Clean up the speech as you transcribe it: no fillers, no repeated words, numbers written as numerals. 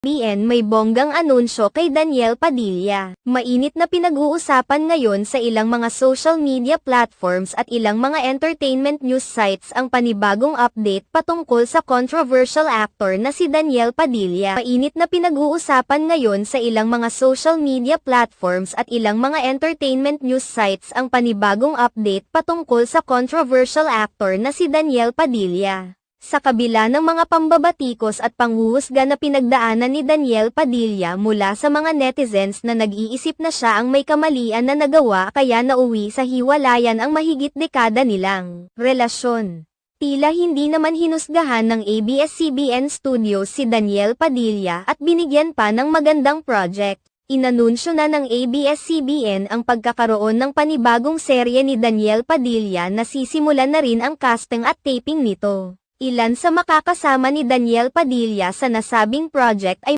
ABS-CBN may bonggang anunsyo kay Daniel Padilla. Mainit na pinag-uusapan ngayon sa ilang mga social media platforms at ilang mga entertainment news sites ang panibagong update patungkol sa controversial actor na si Daniel Padilla. Mainit na pinag-uusapan ngayon sa ilang mga social media platforms at ilang mga entertainment news sites ang panibagong update patungkol sa controversial actor na si Daniel Padilla. Sa kabila ng mga pambabatikos at panghuhusga na pinagdaanan ni Daniel Padilla mula sa mga netizens na nag-iisip na siya ang may kamalian na nagawa kaya nauwi sa hiwalayan ang mahigit dekada nilang relasyon. Tila hindi naman hinusgahan ng ABS-CBN Studios si Daniel Padilla at binigyan pa ng magandang project. Inanunsyo na ng ABS-CBN ang pagkakaroon ng panibagong serye ni Daniel Padilla na sisimulan na rin ang casting at taping nito. Ilan sa makakasama ni Daniel Padilla sa nasabing project ay